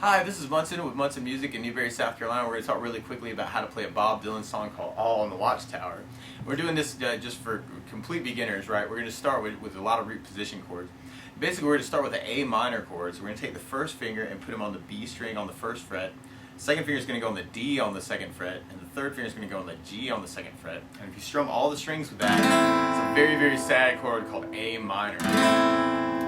Hi, this is Munson with Munson Music in Newberry, South Carolina. We're going to talk really quickly about how to play a Bob Dylan song called All on the Watchtower. We're doing this just for complete beginners, right? We're going to start with a lot of root position chords. Basically, we're going to start with the A minor chord. So we're going to take the first finger and put them on the B string on the first fret. Second finger is going to go on the D on the second fret, and the third finger is going to go on the G on the second fret. And if you strum all the strings with that, it's a very, very sad chord called A minor.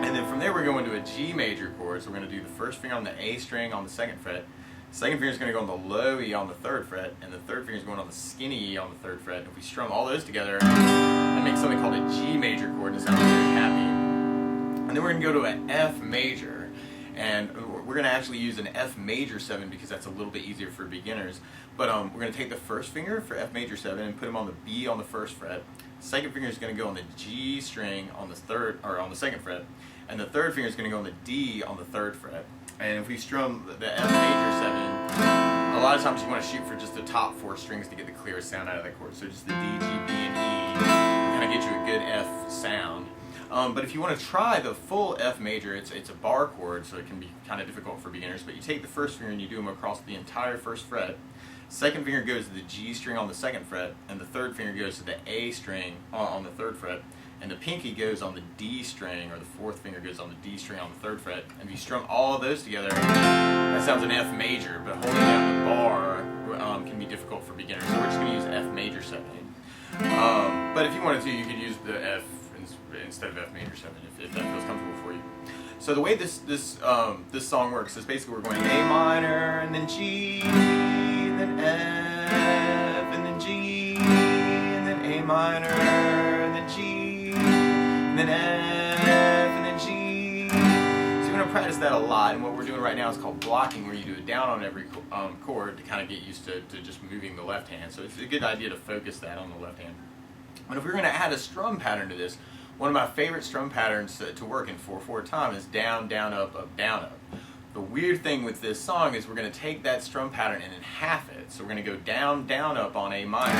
And then from there we're going to a G major chord, so we're going to do the first finger on the A string on the second fret, second finger is going to go on the low E on the third fret, and the third finger is going on the skinny E on the third fret. And if we strum all those together, that makes something called a G major chord, and it sounds very happy. And then we're going to go to an F major, and we're going to actually use an F major 7 because that's a little bit easier for beginners. But we're going to take the first finger for F major 7 and put them on the B on the first fret. Second finger is going to go on the G string on the second fret, and the third finger is going to go on the D on the third fret. And if we strum the F major 7, a lot of times you want to shoot for just the top 4 strings to get the clearest sound out of that chord. So just the D, G, B, and E kind of get you a good F sound. But if you want to try the full F major, it's a bar chord, so it can be kind of difficult for beginners. But you take the first finger and you do them across the entire first fret. Second finger goes to the G string on the second fret, and the third finger goes to the A string on the third fret, and the pinky goes on the D string, or the fourth finger goes on the D string on the third fret. And if you strum all of those together, that sounds an F major, but holding down the bar can be difficult for beginners, so we're just going to use F major 7. But if you wanted to, you could use the F instead of F major 7 if that feels comfortable for you. So the way this song works is basically we're going A minor, and then G, and then F, and then G, and then A minor, and then G, and then F, and then G. So you're going to practice that a lot, and what we're doing right now is called blocking, where you do it down on every chord to kind of get used to just moving the left hand. So it's a good idea to focus that on the left hand. But if we're going to add a strum pattern to this, one of my favorite strum patterns to work in 4/4 time is down, down, up, up, down, up. The weird thing with this song is we're going to take that strum pattern and then half it. So we're going to go down, down, up on A minor.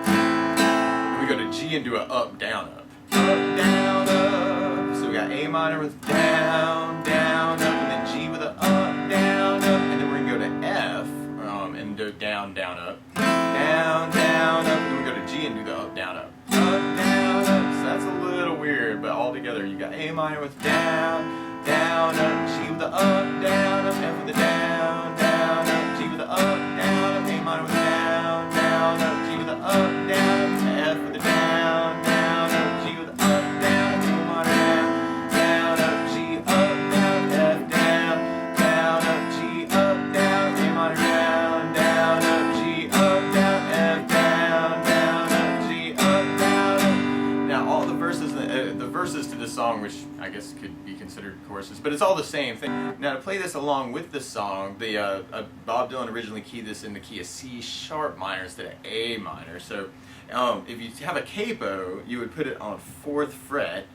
Then we go to G and do a up, down, up. Up, down, up. So we got A minor with down, down, up, and then G with a up, down, up. And then we're going to go to F and do down, down, up. Down, down, up. And then we go to G and do the up, down, up. Up, down, up. So that's a little weird, but all together you got A minor with down, down, up, G with the up, down, up, F with the down, down, up, G with the up, down, up, A minor with down, down, up, G with the up, down, up, F with the down, down, up, G with the up, down, up, A minor down, down, up, G up, down, F down, down, up, G up, down, A minor down, down, up, G up, down, F down, down, up, G up, down, up. Now all the verses to this song, which I guess could be considered choruses, but it's all the same thing. Now to play this along with the song, Bob Dylan originally keyed this in the key of C sharp minor instead of A minor. So if you have a capo, you would put it on 4th fret,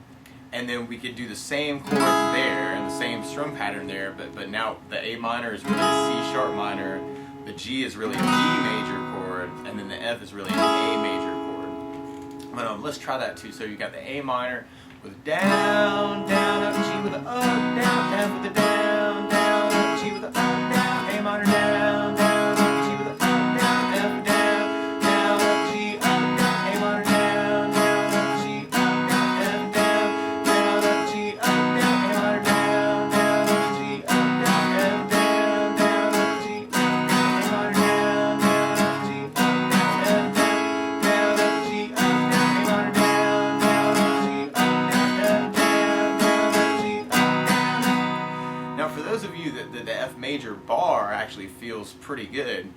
and then we could do the same chords there and the same strum pattern there, but now the A minor is really a C sharp minor, the G is really a D major chord, and then the F is really an A major chord. But let's try that too. So you got the A minor with down, down, up, G with the up, down, F with the down, down, up, G with the up, down, A minor down, down, up, G with the up, down, F down, down, up, G up, down, A minor down, down, up, G up, down, F down, down, up, G up, down, A minor down, down, up, G up, down, F down, down, up, G up, down, A minor down, down, up, G up, down, F down, down, up, G up, down, A minor down, down, up, G up, down, F down, down, up, G up, down. Now for those of you that the F major bar actually feels pretty good,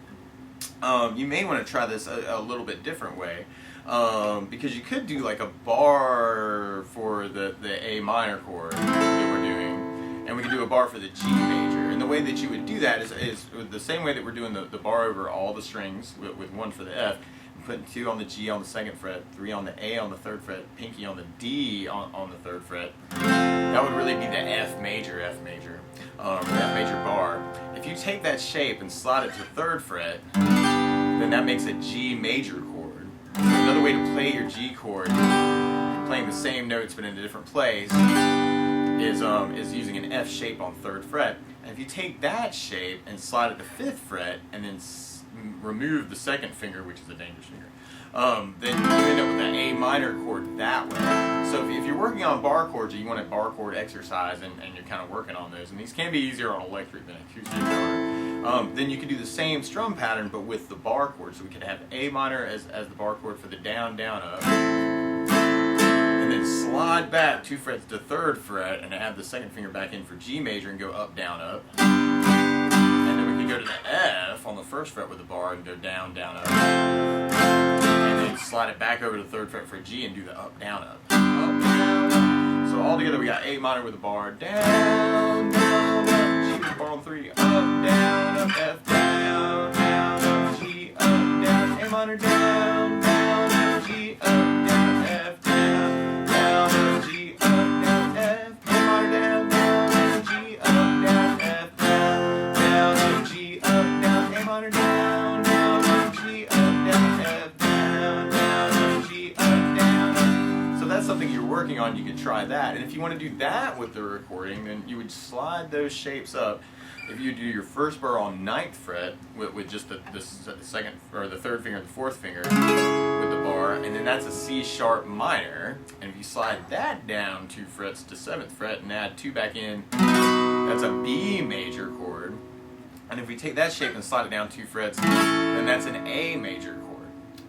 you may want to try this a little bit different way, because you could do like a bar for the A minor chord that we're doing, and we could do a bar for the G major. And the way that you would do that is the same way that we're doing the bar over all the strings with 1 for the F. Putting 2 on the G on the 2nd fret, 3 on the A on the 3rd fret, pinky on the D on the 3rd fret. That would really be the F major, the F major bar. If you take that shape and slide it to 3rd fret, then that makes a G major chord. Another way to play your G chord, playing the same notes but in a different place, is using an F shape on 3rd fret. And if you take that shape and slide it to 5th fret and then remove the 2nd finger, which is a dangerous finger, then you end up with an A minor chord that way. So if you're working on bar chords, or you want a bar chord exercise, and you're kind of working on those, and these can be easier on electric than acoustic guitar, then you can do the same strum pattern but with the bar chord. So we could have A minor as the bar chord for the down, down, up, and then slide back 2 frets to 3rd fret and add the 2nd finger back in for G major and go up, down, up. And then we can go to the F on the 1st fret with the bar and go down, down, up. And then slide it back over to 3rd fret for G and do the up, down, up. Up, down, up. So all together we got A minor with the bar, down, down, up, G with the bar on 3, up, down, up, F, down, down, up, G, up, down, A minor, down, down, up, G, up, down, F, down, down, up, G, up, down, F, A minor, down, down, up, G, up, down, F, down, down, up, G, up, down, A minor, down, down, up, G, up, down, F, down, down, up, G, up, down, up. So that's something you're working on. You could try that. And if you want to do that with the recording, then you would slide those shapes up. If you do your 1st bar on 9th fret with just the 2nd or the 3rd finger and the 4th finger with the bar, and then that's a C sharp minor, and if you slide that down 2 frets to 7th fret and add 2 back in, that's a B major chord. And if we take that shape and slide it down 2 frets, then that's an A major chord.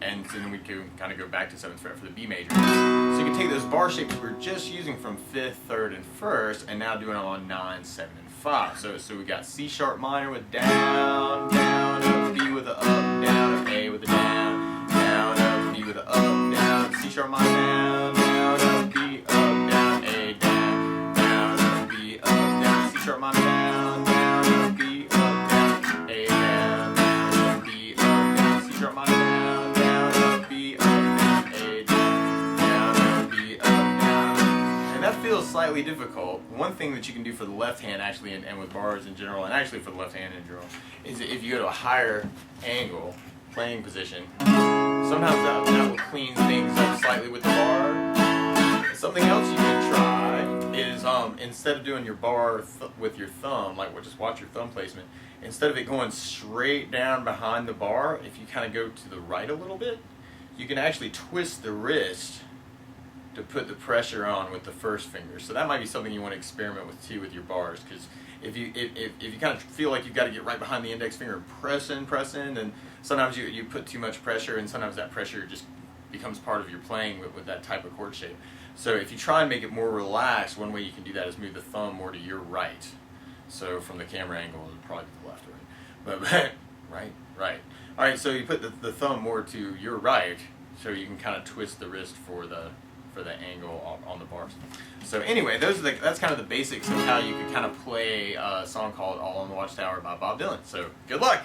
And so then we can kind of go back to 7th fret for the B major. So you can take those bar shapes we were just using from 5th, 3rd, and 1st, and now doing them on 9, 7, and 5. So we got C sharp minor with down, down, up, B with a up, down, up, A with a down, down, up, B with a up, down, C sharp minor, down, down, up, B, up, down, A, down, down, up, B, up, down, C sharp minor, down, down, up, B, up, down, A, down, down, up, B, up, down, C sharp minor, down, down, up, B, up, down, A, down, down, up, B, up, down. And that feels slightly difficult. One thing that you can do for the left hand, actually, and with bars in general, and actually for the left hand in general, is if you go to a higher angle, playing position, sometimes that will clean things up slightly with the bar. Something else you can try is instead of doing your bar with your thumb, like just watch your thumb placement, instead of it going straight down behind the bar, if you kind of go to the right a little bit, you can actually twist the wrist to put the pressure on with the 1st finger. So that might be something you want to experiment with too with your bars, because if you kind of feel like you've got to get right behind the index finger and press in, then sometimes you put too much pressure, and sometimes that pressure just becomes part of your playing with that type of chord shape. So if you try and make it more relaxed, one way you can do that is move the thumb more to your right. So from the camera angle, it would probably be the left or right. But right. All right, so you put the thumb more to your right, so you can kind of twist the wrist for the angle on the bars. So anyway, that's kind of the basics of how you can kind of play a song called All on the Watchtower by Bob Dylan. So good luck!